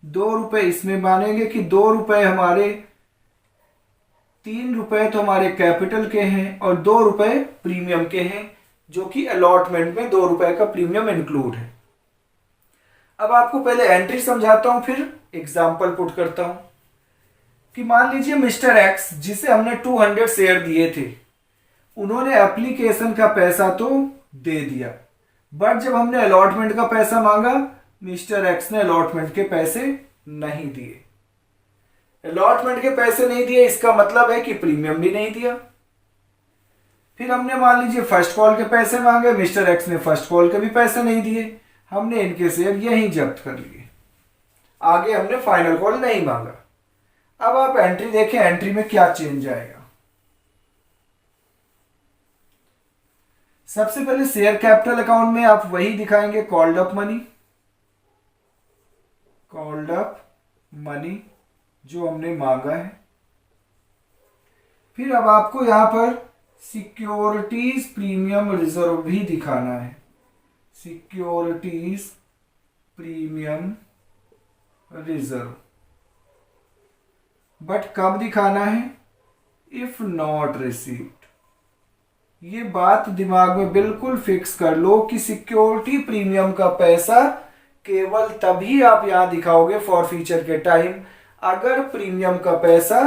2 रुपए इसमें मानेंगे कि 2 रुपए हमारे, 3 रुपए तो हमारे कैपिटल के हैं और 2 रुपए प्रीमियम के हैं, जो कि अलॉटमेंट में 2 रुपए का प्रीमियम इंक्लूड है। अब आपको पहले एंट्री समझाता हूं, फिर एग्जाम्पल पुट करता हूं कि मान लीजिए मिस्टर एक्स, जिसे हमने 200 शेयर दिए थे, उन्होंने एप्लीकेशन का पैसा तो दे दिया, बट जब हमने अलॉटमेंट का पैसा मांगा मिस्टर एक्स ने अलॉटमेंट के पैसे नहीं दिए। अलॉटमेंट के पैसे नहीं दिए इसका मतलब है कि प्रीमियम भी नहीं दिया। फिर हमने मान लीजिए फर्स्ट कॉल के पैसे मांगे, मिस्टर एक्स ने फर्स्ट कॉल के भी पैसे नहीं दिए, हमने इनके शेयर यहीं जब्त कर लिए। आगे हमने फाइनल कॉल नहीं मांगा। अब आप एंट्री देखें, एंट्री में क्या चेंज आएगा। सबसे पहले शेयर कैपिटल अकाउंट में आप वही दिखाएंगे, called up money, called up money जो हमने मांगा है। फिर अब आपको यहां पर सिक्योरिटीज प्रीमियम रिजर्व भी दिखाना है, सिक्योरिटीज प्रीमियम रिजर्व। बट कब दिखाना है? If not received. ये बात दिमाग में बिल्कुल फिक्स कर लो कि सिक्योरिटी प्रीमियम का पैसा केवल तभी आप यहां दिखाओगे फॉर फ्यूचर के टाइम, अगर प्रीमियम का पैसा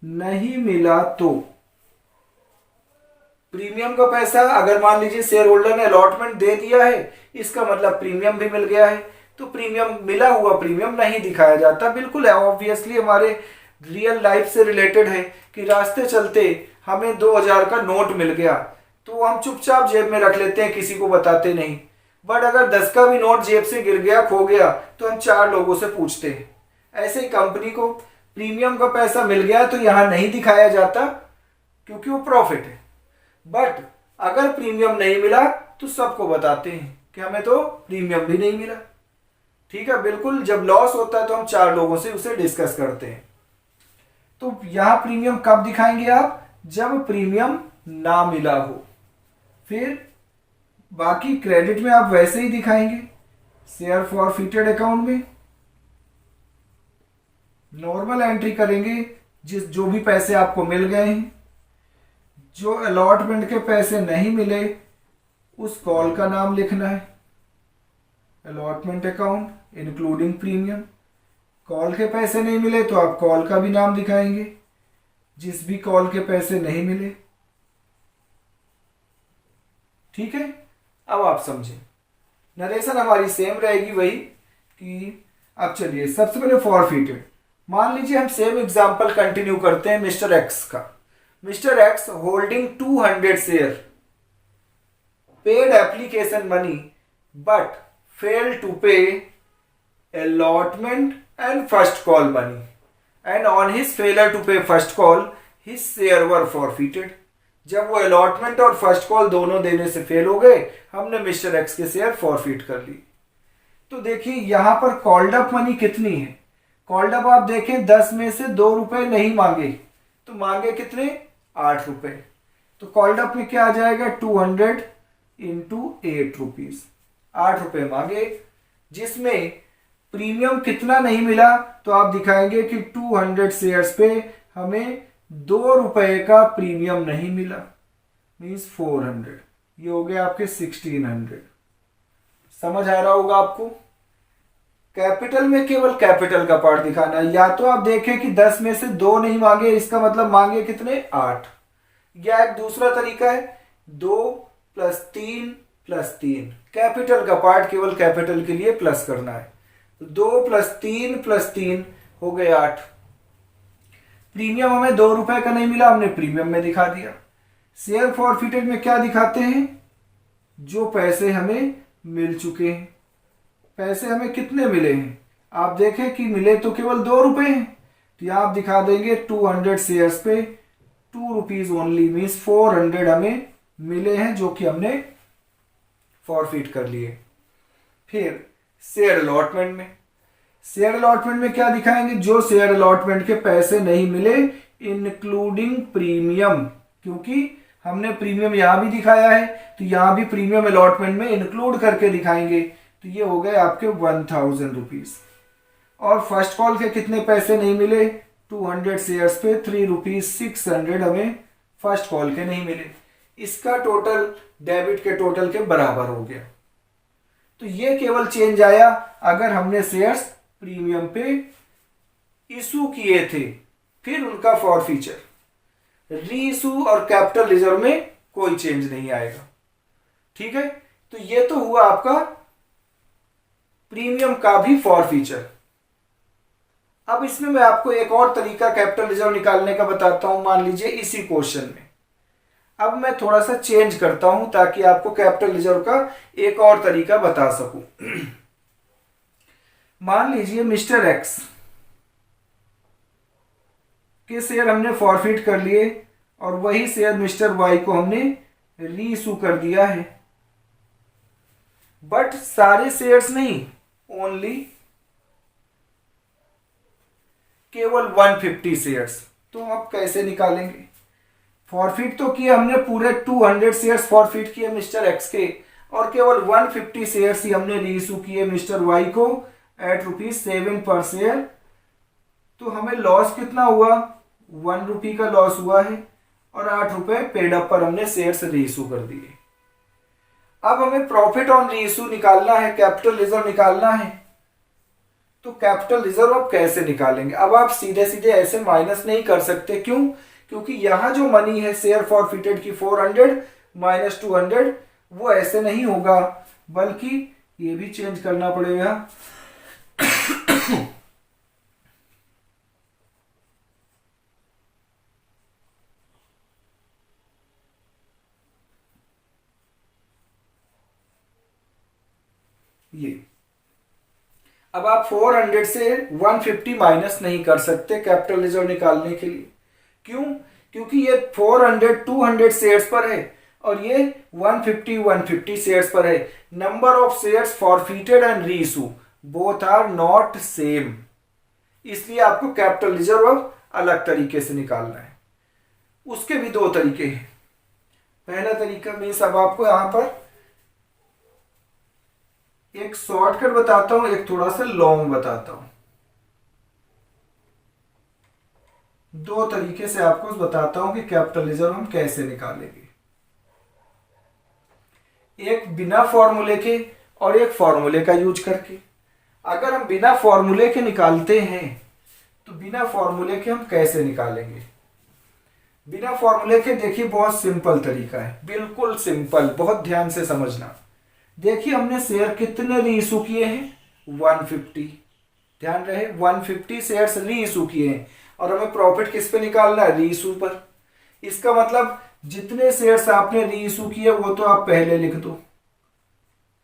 नहीं मिला तो। प्रीमियम का पैसा अगर मान लीजिए शेयर होल्डर ने अलॉटमेंट दे दिया है, इसका मतलब प्रीमियम भी मिल गया है, तो प्रीमियम मिला हुआ प्रीमियम नहीं दिखाया जाता। बिल्कुल है, ऑब्वियसली हमारे रियल लाइफ से रिलेटेड है कि रास्ते चलते हमें 2000 का नोट मिल गया तो हम चुपचाप जेब में रख लेते हैं, किसी को बताते नहीं। बट अगर 10 का भी नोट जेब से गिर गया, खो गया, तो हम 4 लोगों से पूछते हैं। ऐसे ही कंपनी को प्रीमियम का पैसा मिल गया तो यहां नहीं दिखाया जाता क्योंकि वो प्रॉफिट है। बट अगर प्रीमियम नहीं मिला तो सबको बताते हैं कि हमें तो प्रीमियम भी नहीं मिला। ठीक है, बिल्कुल। जब लॉस होता है तो हम 4 लोगों से उसे डिस्कस करते हैं। तो यहां प्रीमियम कब दिखाएंगे आप? जब प्रीमियम ना मिला हो। फिर बाकी क्रेडिट में आप वैसे ही दिखाएंगे, शेयर फॉरफिटेड अकाउंट में नॉर्मल एंट्री करेंगे, जो भी पैसे आपको मिल गए हैं। जो अलॉटमेंट के पैसे नहीं मिले उस कॉल का नाम लिखना है, allotment account including premium. Call के पैसे नहीं मिले तो आप कॉल का भी नाम दिखाएंगे, जिस भी कॉल के पैसे नहीं मिले। ठीक है, अब आप समझें। नरेशन हमारी सेम रहेगी वही कि अब चलिए सबसे पहले फॉरफिटेड। मान लीजिए हम सेम एग्जांपल कंटिन्यू करते हैं मिस्टर एक्स का। Mister X holding 200 share paid application money but fail to pay allotment and first call money, and on his failure to pay first call his share were forfeited। जब वो allotment और first call दोनों देने से fail हो गए, हमने mister x के शेयर फॉरफिट कर ली। तो देखिए यहां पर कॉल्ड अप मनी कितनी है। कॉल्ड अप आप देखें 10 में से 2 रुपए नहीं मांगे, तो मांगे कितने? 8 रुपए। तो कॉल्ड अप में क्या आ जाएगा? 200 इंटू 8 रुपीज। 8 रुपए मांगे, जिसमें प्रीमियम कितना नहीं मिला तो आप दिखाएंगे कि 200 शेयर्स पे हमें 2 रुपए का प्रीमियम नहीं मिला, मीन्स 400। ये हो गया आपके 1600। समझ आ रहा होगा आपको। कैपिटल में केवल कैपिटल का पार्ट दिखाना है। या तो आप देखें कि 10 में से 2 नहीं मांगे, इसका मतलब मांगे कितने? 8। या एक दूसरा तरीका है 2 + 3 + 3। कैपिटल का पार्ट केवल कैपिटल के लिए प्लस करना है। 2 + 3 + 3 हो गए 8। प्रीमियम हमें 2 रुपए का नहीं मिला, हमने प्रीमियम में दिखा दिया। शेयर फॉरफिटेड में क्या दिखाते हैं? जो पैसे हमें मिल चुके हैं। पैसे हमें कितने मिले हैं? आप देखें कि मिले तो केवल 2 रुपए हैं, तो यहां आप दिखा देंगे 200 शेयर्स पे 2 रुपीज ओनली, मीन्स 400 हमें मिले हैं जो कि हमने फॉरफिट कर लिए। फिर शेयर अलॉटमेंट में, शेयर अलॉटमेंट में क्या दिखाएंगे? जो शेयर अलॉटमेंट के पैसे नहीं मिले इंक्लूडिंग प्रीमियम, क्योंकि हमने प्रीमियम यहां भी दिखाया है तो यहां भी प्रीमियम अलॉटमेंट में इंक्लूड करके दिखाएंगे। तो ये हो गए आपके 1000 रुपीज। और फर्स्ट कॉल के कितने पैसे नहीं मिले? 200 शेयर्स पे 3 रुपीज 600 हमें फर्स्ट कॉल के नहीं मिले। इसका टोटल डेबिट के टोटल के बराबर हो गया। तो ये केवल चेंज आया अगर हमने शेयर्स प्रीमियम पे इशू किए थे, फिर उनका फॉरफीचर। री इशू और कैपिटल रिजर्व में कोई चेंज नहीं आएगा। ठीक है, तो ये तो हुआ आपका प्रीमियम का भी फॉरफीचर। अब इसमें मैं आपको एक और तरीका कैपिटल रिजर्व निकालने का बताता हूं। मान लीजिए इसी क्वेश्चन में अब मैं थोड़ा सा चेंज करता हूं ताकि आपको कैपिटल रिजर्व का एक और तरीका बता सकूं। मान लीजिए मिस्टर एक्स के शेयर हमने फॉरफिट कर लिए और वही शेयर मिस्टर वाई को हमने री इशू कर दिया है, बट सारे शेयर्स नहीं, ओनली केवल 150 शेयर्स। तो आप कैसे निकालेंगे? फॉरफिट तो किए हमने पूरे 200 शेयर्स फॉरफिट किए मिस्टर एक्स के, और केवल 150 शेयर्स ही हमने री इशू किए मिस्टर वाई को एट ₹7 पर शेयर। तो हमें लॉस कितना हुआ? ₹1 का लॉस हुआ है, और ₹8 पेड अप पर हमने शेयर्स री इशू कर दिए। अब हमें प्रॉफिट ऑन री इशू निकालना है, कैपिटल रिजर्व निकालना है। तो कैपिटल रिजर्व आप कैसे निकालेंगे? अब आप सीधे सीधे ऐसे माइनस नहीं कर सकते। क्यों? क्योंकि यहां जो मनी है शेयर फॉरफिटेड की 400 माइनस 200, वो ऐसे नहीं होगा, बल्कि ये भी चेंज करना पड़ेगा। ये अब आप 400 से 150 माइनस नहीं कर सकते कैपिटल रिजर्व निकालने के लिए। क्यों? क्योंकि ये 400 200 शेयर्स पर है और ये 150 शेयर्स पर है। Number of shares forfeited and reissue both are not same, इसलिए आपको कैपिटल रिजर्व अलग तरीके से निकालना है। उसके भी दो तरीके हैं। पहला तरीका मीन्स अब आपको यहां पर एक शॉर्टकट बताता हूं, एक थोड़ा सा लॉन्ग बताता हूं। दो तरीके से आपको बताता हूं कि कैपिटल रिजर्व हम कैसे निकालेंगे, एक बिना फॉर्मूले के और एक फॉर्मूले का यूज करके। अगर हम बिना फॉर्मूले के निकालते हैं तो बिना फॉर्मूले के हम कैसे निकालेंगे? बिना फॉर्मूले के देखिए बहुत सिंपल तरीका है, बिल्कुल सिंपल, बहुत ध्यान से समझना। देखिए हमने शेयर कितने री इशू किए हैं? 150। ध्यान रहे 150 शेयर्स री इशू किए हैं, और हमें प्रॉफिट किस पे निकालना है? री इशू पर। इसका मतलब जितने शेयर्स आपने री इशू किए वो तो आप पहले लिख दो,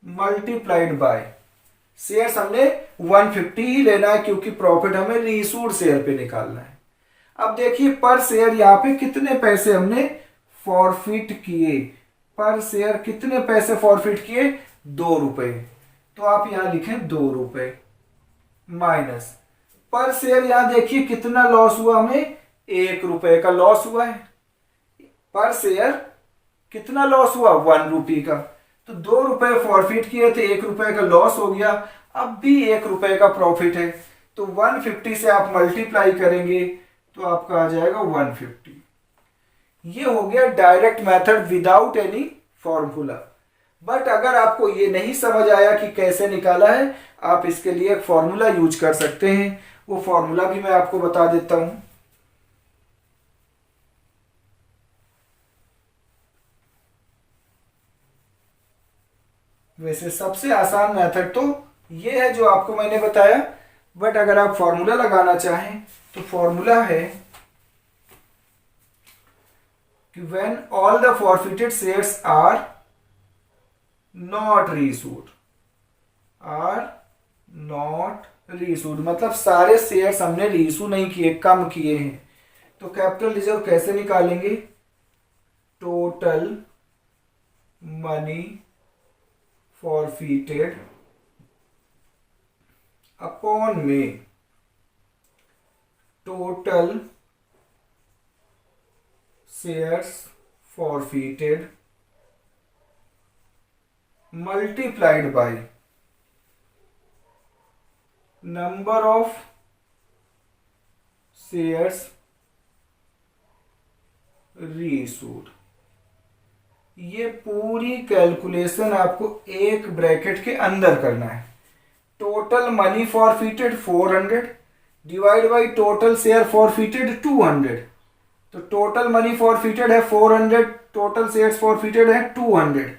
मल्टीप्लाइड बाय शेयर्स हमने 150 ही लेना है, क्योंकि प्रॉफिट हमें री इशूड शेयर पे निकालना है। अब देखिए पर शेयर यहाँ पे कितने पैसे हमने फॉरफिट किए, पर शेयर कितने पैसे फॉरफिट किए? ₹2। तो आप यहां लिखें ₹2 माइनस पर शेयर। यहां देखिए कितना लॉस हुआ हमें? ₹1 का लॉस हुआ है। पर शेयर कितना लॉस हुआ? ₹1 का। तो ₹2 फॉरफिट किए थे, ₹1 का लॉस हो गया, अब भी ₹1 का प्रॉफिट है। तो 150 से आप मल्टीप्लाई करेंगे तो आपका आ जाएगा 150। ये हो गया direct method without any formula. But अगर आपको ये नहीं समझ आया कि कैसे निकाला है, आप इसके लिए एक फॉर्मूला यूज कर सकते हैं। वो फॉर्मूला भी मैं आपको बता देता हूं। वैसे सबसे आसान मेथड तो ये है जो आपको मैंने बताया, बट अगर आप फॉर्मूला लगाना चाहें तो फॉर्मूला है कि when all the forfeited shares are not reissued, मतलब सारे शेयर्स हमने रीइशू नहीं किए, कम किए हैं। तो कैपिटल रिजर्व कैसे निकालेंगे? टोटल मनी फॉरफिटेड अपॉन में total shares forfeited multiplied by number of shares reissued. ये पूरी कैलकुलेशन आपको एक ब्रैकेट के अंदर करना है। Total money forfeited 400 divide by total share forfeited 200। तो टोटल मनी फॉरफिटेड है 400, टोटल शेयर्स फॉरफिटेड है 200,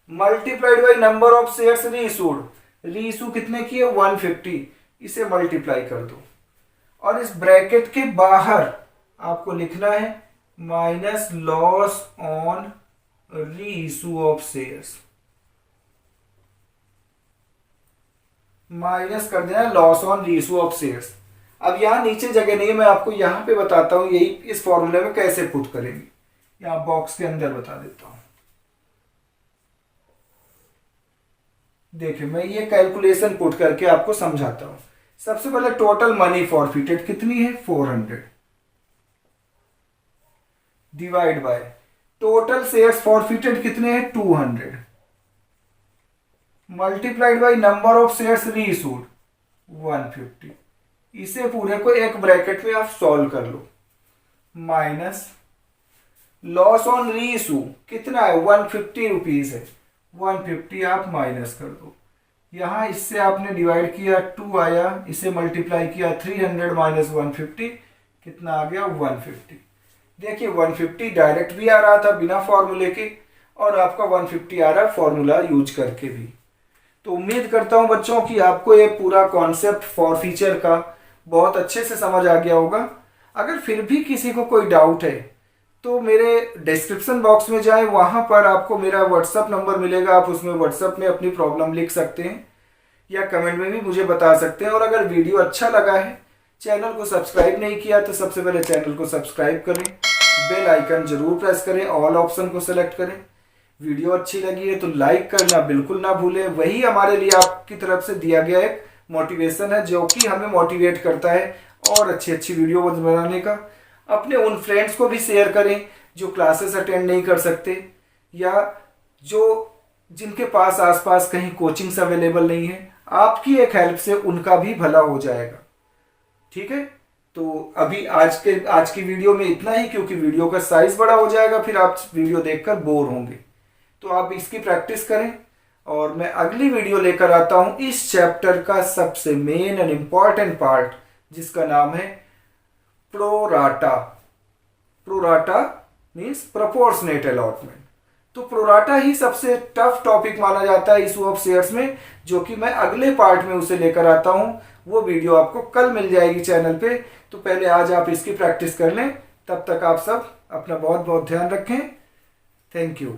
multiplied by number of shares reissued. Reissue कितने की है 150, इसे मल्टीप्लाई कर दो और इस ब्रैकेट के बाहर आपको लिखना है minus loss on reissue of shares, minus कर देना loss on reissue of shares. अब यहां नीचे जगह नहीं है, मैं आपको यहां पे बताता हूं यही इस फॉर्मूले में कैसे पुट करेंगे, यहां बॉक्स के अंदर बता देता हूं। देखिए मैं ये कैलकुलेशन पुट करके आपको समझाता हूं। सबसे पहले टोटल मनी फॉरफिटेड कितनी है 400 divide by total shares forfeited कितने हैं 200 multiplied by number of shares reissued 150। इसे पूरे को एक ब्रैकेट में आप सॉल्व कर लो, माइनस लॉस ऑन रीइशू कितना है 150 रुपीज है, 150 आप माइनस कर दो। यहां इससे आपने डिवाइड किया 2 आया, इसे मल्टीप्लाई किया 300 माइनस 150 कितना आ गया 150। देखिए 150 डायरेक्ट भी आ रहा था बिना फॉर्मूले के और आपका 150 आ रहा है फॉर्मूला यूज करके भी। तो उम्मीद करता हूं बच्चों कि आपको ये पूरा कॉन्सेप्ट फॉरफीचर का बहुत अच्छे से समझ आ गया होगा। अगर फिर भी किसी को कोई डाउट है तो मेरे डिस्क्रिप्शन बॉक्स में जाएं, वहां पर आपको मेरा व्हाट्सअप नंबर मिलेगा, आप उसमें व्हाट्सअप में अपनी प्रॉब्लम लिख सकते हैं या कमेंट में भी मुझे बता सकते हैं। और अगर वीडियो अच्छा लगा है, चैनल को सब्सक्राइब नहीं किया तो सबसे पहले चैनल को सब्सक्राइब करें, बेल आइकन जरूर प्रेस करें, ऑल ऑप्शन को सेलेक्ट करें। वीडियो अच्छी लगी है तो लाइक करना बिल्कुल ना भूलें, वही हमारे लिए आपकी तरफ से दिया गया एक मोटिवेशन है जो कि हमें मोटिवेट करता है और अच्छी अच्छी वीडियो बनाने का। अपने उन फ्रेंड्स को भी शेयर करें जो क्लासेस अटेंड नहीं कर सकते या जो जिनके पास आसपास कहीं कोचिंग्स अवेलेबल नहीं है। आपकी एक हेल्प से उनका भी भला हो जाएगा। ठीक है, तो अभी आज की वीडियो में इतना ही, क्योंकि वीडियो का साइज बड़ा हो जाएगा फिर आप वीडियो देखकर बोर होंगे। तो आप इसकी प्रैक्टिस करें और मैं अगली वीडियो लेकर आता हूं इस चैप्टर का सबसे मेन एंड इंपॉर्टेंट पार्ट, जिसका नाम है pro rata. Pro rata means proportionate allotment. तो प्रोराटा ही सबसे टफ टॉपिक माना जाता है इशू ऑफ शेयर्स में, जो कि मैं अगले पार्ट में उसे लेकर आता हूं। वो वीडियो आपको कल मिल जाएगी चैनल पे। तो पहले आज आप इसकी प्रैक्टिस कर लें, तब तक आप सब अपना बहुत बहुत ध्यान रखें। Thank you.